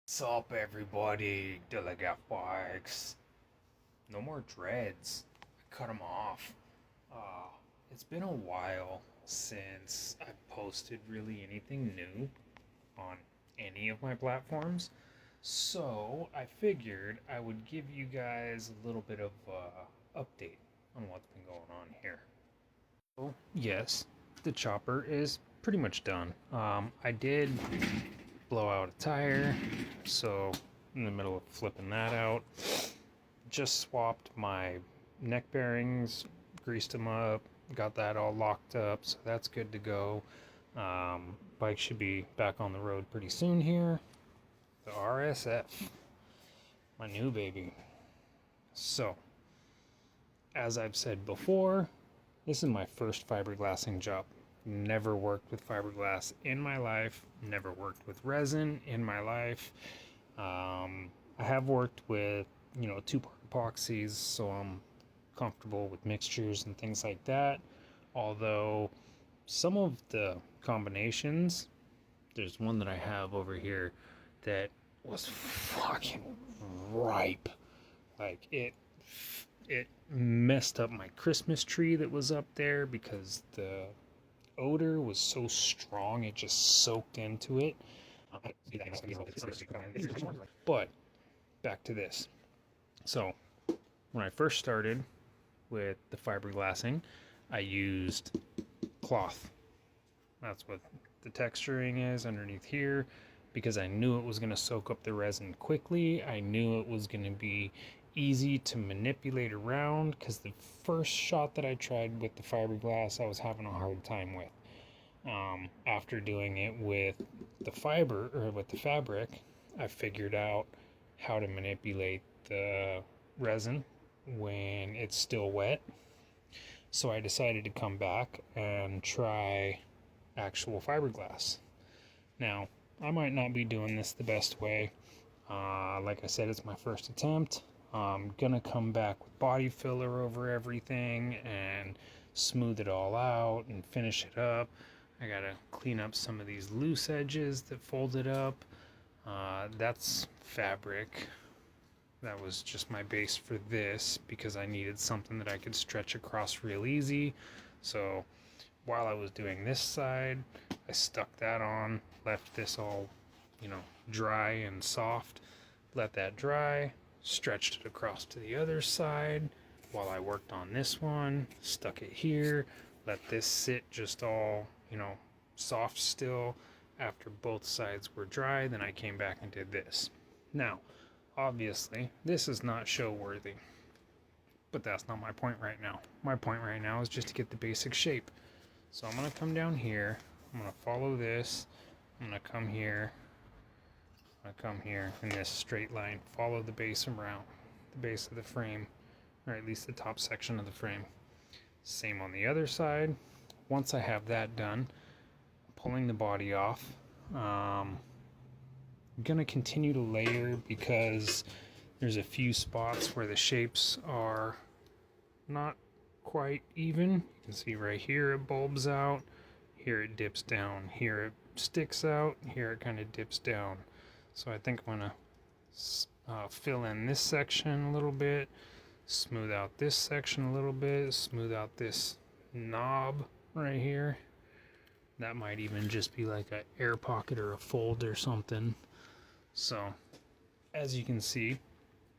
What's up, everybody? Delegate Bikes. No more dreads. I cut them off. Uh, it's been a while since I posted really anything new on any of my platforms. So I figured I would give you guys a little bit of update on what's been going on here. So, yes, the chopper is pretty much done. I did blow out a tire, so in the middle of flipping that out, just swapped my neck bearings, greased them up, got that all locked up, so that's good to go. Bike should be back on the road pretty soon here. The RSF, my new baby. So, as I've said before, this is my first fiberglassing job. Never worked with fiberglass in my life, never worked with resin in my life. I have worked with, two-part epoxies, so I'm comfortable with mixtures and things like that. Although some of the combinations, there's one that I have over here that was fucking ripe. Like it messed up my Christmas tree that was up there because the odor was so strong it just soaked into it. But back to this. So when I first started with the fiberglassing, I used cloth. That's what the texturing is underneath here, because I knew it was going to soak up the resin quickly. I knew it was going to be easy to manipulate around, because the first shot that I tried with the fiberglass I was having a hard time with. After doing it with the fiber, or with the fabric, I figured out how to manipulate the resin when it's still wet. So I decided to come back and try actual fiberglass. Now, I might not be doing this the best way. Like I said, it's my first attempt. I'm gonna come back with body filler over everything and smooth it all out and finish it up. I gotta clean up some of these loose edges that folded up. That's fabric. That was just my base for this because I needed something that I could stretch across real easy. So while I was doing this side, I stuck that on, left this all, dry and soft, let that dry, stretched it across to the other side while I worked on this one, stuck it here, let this sit just all, soft still. After both sides were dry, then I came back and did this. Now, obviously, this is not show worthy, but that's not my point right now. My point right now is just to get the basic shape. So I'm going to come down here, I'm going to follow this, I'm going to come here, I'm going to come here in this straight line, follow the base around, the base of the frame, or at least the top section of the frame. Same on the other side. Once I have that done, pulling the body off, I'm going to continue to layer because there's a few spots where the shapes are not quite even. You can see right here it bulbs out, here it dips down, here it sticks out, here it kind of dips down. So I think I'm going to fill in this section a little bit, smooth out this section a little bit, smooth out this knob right here. That might even just be like an air pocket or a fold or something. So as you can see,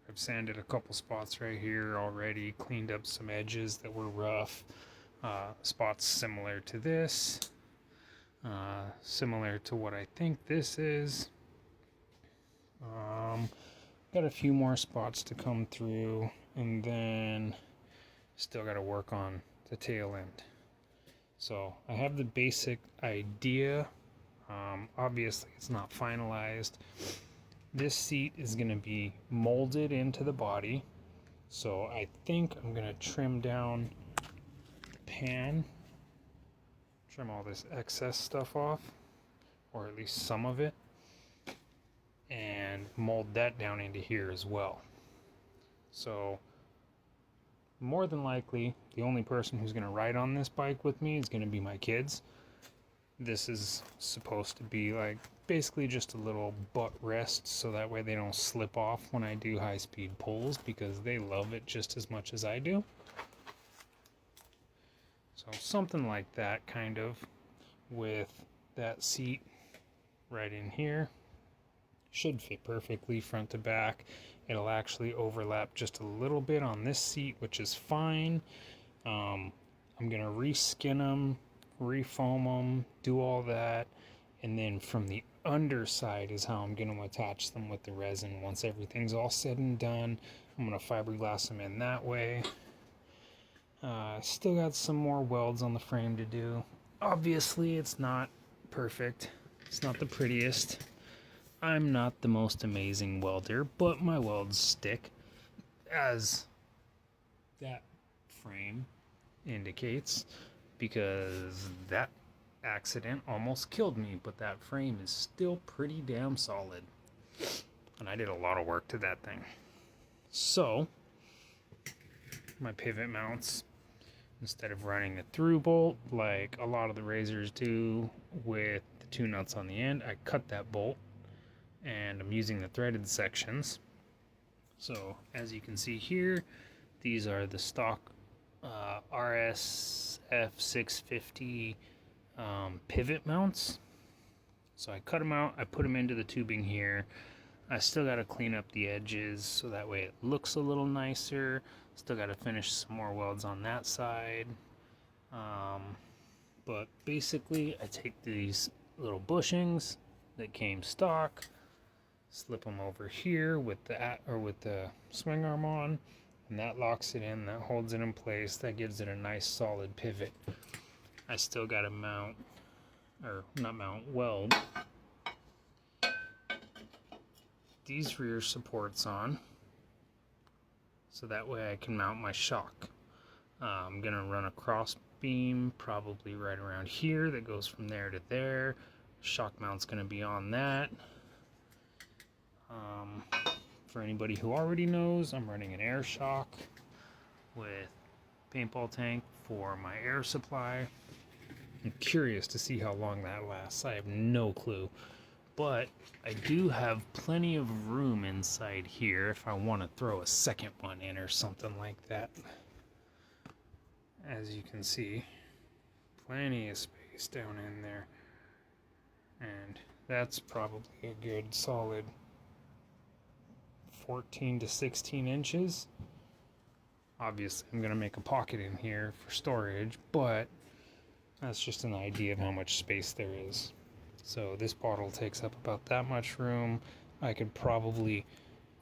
I've sanded a couple spots right here already, cleaned up some edges that were rough, spots similar to this, similar to what I think this is. Got a few more spots to come through, and then still got to work on the tail end. So I have the basic idea. Obviously it's not finalized. This seat is going to be molded into the body. So I think I'm going to trim down the pan, trim all this excess stuff off, or at least some of it, and mold that down into here as well. So more than likely, the only person who's going to ride on this bike with me is going to be my kids. This is supposed to be like basically just a little butt rest so that way they don't slip off when I do high-speed pulls, because they love it just as much as I do. So something like that, kind of, with that seat right in here. Should fit perfectly front to back. It'll actually overlap just a little bit on this seat, which is fine. I'm going to reskin them, refoam them, do all that. And then from the underside is how I'm going to attach them with the resin. Once everything's all said and done, I'm going to fiberglass them in that way. Still got some more welds on the frame to do. Obviously, it's not perfect. It's not the prettiest. I'm not the most amazing welder, but my welds stick, as that frame indicates, because that accident almost killed me, but that frame is still pretty damn solid. And I did a lot of work to that thing. So, my pivot mounts, instead of running a through bolt like a lot of the razors do with the 2 nuts on the end, I cut that bolt and I'm using the threaded sections. So as you can see here, these are the stock RSF 650 pivot mounts. So I cut them out, I put them into the tubing here. I still got to clean up the edges so that way it looks a little nicer. Still got to finish some more welds on that side. But basically I take these little bushings that came stock, slip them over here with the swing arm on, and that locks it in, that holds it in place, that gives it a nice solid pivot. I still got to weld these rear supports on, so that way I can mount my shock. I'm gonna run a cross beam probably right around here that goes from there to there. Shock mount's gonna be on that. For anybody who already knows, I'm running an air shock with paintball tank for my air supply. I'm curious to see how long that lasts. I have no clue, but I do have plenty of room inside here if I want to throw a second one in or something like that. As you can see, plenty of space down in there, and that's probably a good solid 14 to 16 inches. Obviously I'm going to make a pocket in here for storage, but that's just an idea of how much space there is. So this bottle takes up about that much room. I could probably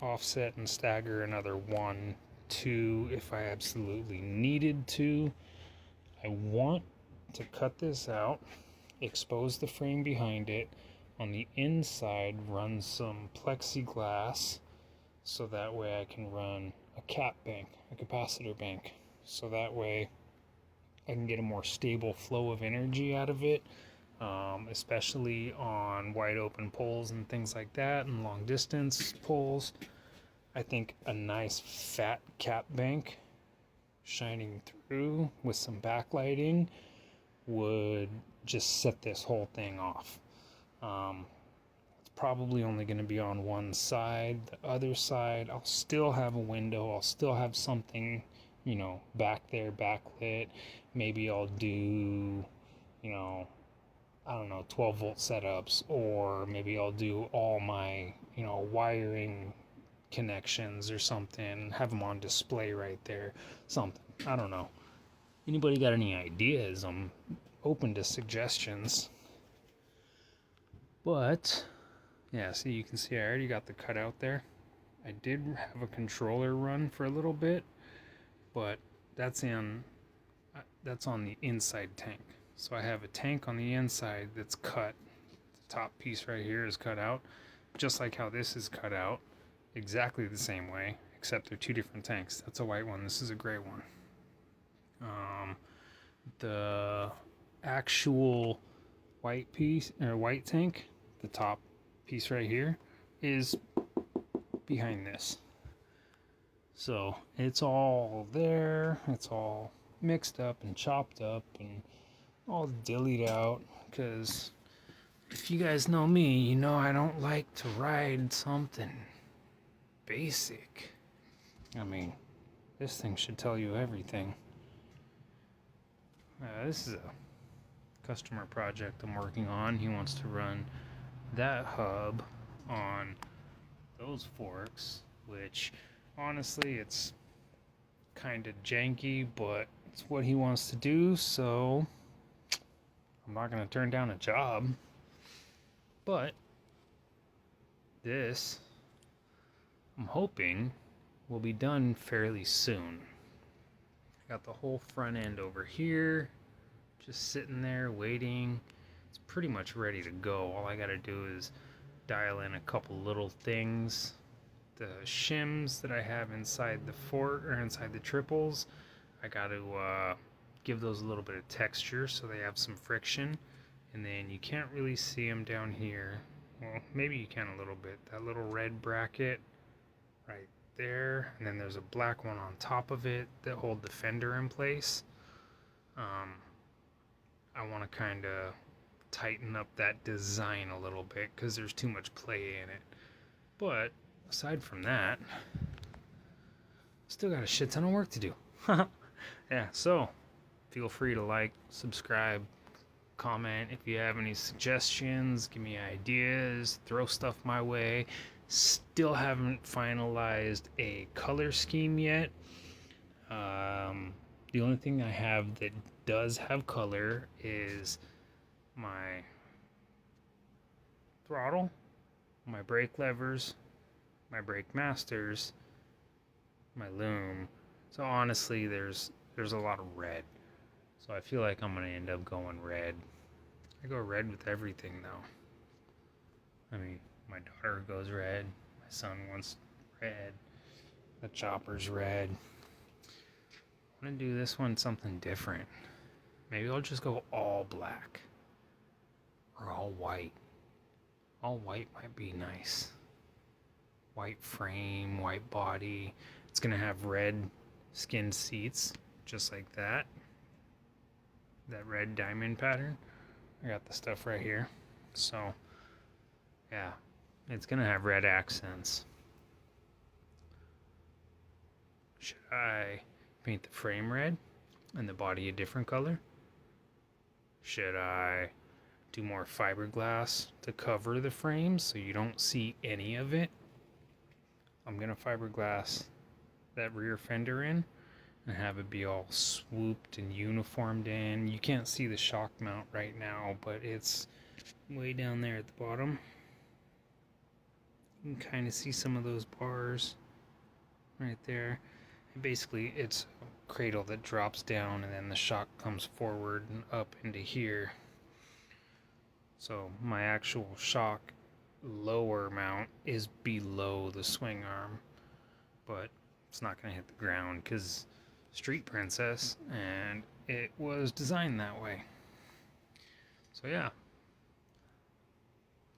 offset and stagger another 1, 2 if I absolutely needed to. I want to cut this out, expose the frame behind it. On the inside, run some plexiglass so that way I can run a cap bank, a capacitor bank. So that way I can get a more stable flow of energy out of it, especially on wide open pulls and things like that, and long distance pulls. I think a nice fat cap bank shining through with some backlighting would just set this whole thing off. It's probably only going to be on one side. The other side, I'll still have a window. I'll still have something, back there, backlit. Maybe I'll do, I don't know, 12 volt setups, or maybe I'll do all my, wiring connections or something, have them on display right there, something. I don't know. Anybody got any ideas? I'm open to suggestions. But yeah, see, you can see I already got the cutout there. I did have a controller run for a little bit, but that's on the inside tank. So I have a tank on the inside that's cut. The top piece right here is cut out, just like how this is cut out, exactly the same way, except they're two different tanks. That's a white one, this is a gray one. The actual white piece, or white tank, the top piece right here, is behind this. So it's all there, it's all mixed up and chopped up and all dillied out, because if you guys know me, you know I don't like to ride something basic. I mean, this thing should tell you everything. This is a customer project I'm working on. He wants to run that hub on those forks, which honestly it's kind of janky, but it's what he wants to do, so I'm not going to turn down a job. But this, I'm hoping, will be done fairly soon. I got the whole front end over here, just sitting there waiting. It's pretty much ready to go. All I got to do is dial in a couple little things. The shims that I have inside the fork or inside the triples, I got to give those a little bit of texture so they have some friction. And then you can't really see them down here. Well, maybe you can a little bit. That little red bracket right there, and then there's a black one on top of it that hold the fender in place. I want to kind of tighten up that design a little bit because there's too much play in it. But aside from that, still got a shit ton of work to do. Yeah, so feel free to like, subscribe, comment if you have any suggestions, give me ideas, throw stuff my way. Still haven't finalized a color scheme yet. The only thing I have that does have color is my throttle, my brake levers, my brake masters, my loom. So honestly, there's a lot of red. So I feel like I'm gonna end up going red. I go red with everything though. I mean, my daughter goes red. My son wants red. The chopper's red. I'm gonna do this one something different. Maybe I'll just go all black. Or all white. All white might be nice. White frame, white body. It's gonna have red skin seats, just like that. That red diamond pattern. I got the stuff right here. So, yeah. It's gonna have red accents. Should I paint the frame red and the body a different color? Should I do more fiberglass to cover the frame so you don't see any of it? I'm gonna fiberglass that rear fender in and have it be all swooped and uniformed in. You can't see the shock mount right now, but it's way down there at the bottom. You can kind of see some of those bars right there. And basically, it's a cradle that drops down and then the shock comes forward and up into here. So my actual shock lower mount is below the swing arm, but it's not going to hit the ground because Street Princess, and it was designed that way. So yeah,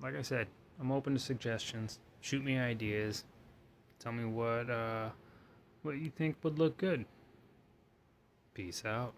like I said, I'm open to suggestions. Shoot me ideas. Tell me what you think would look good. Peace out.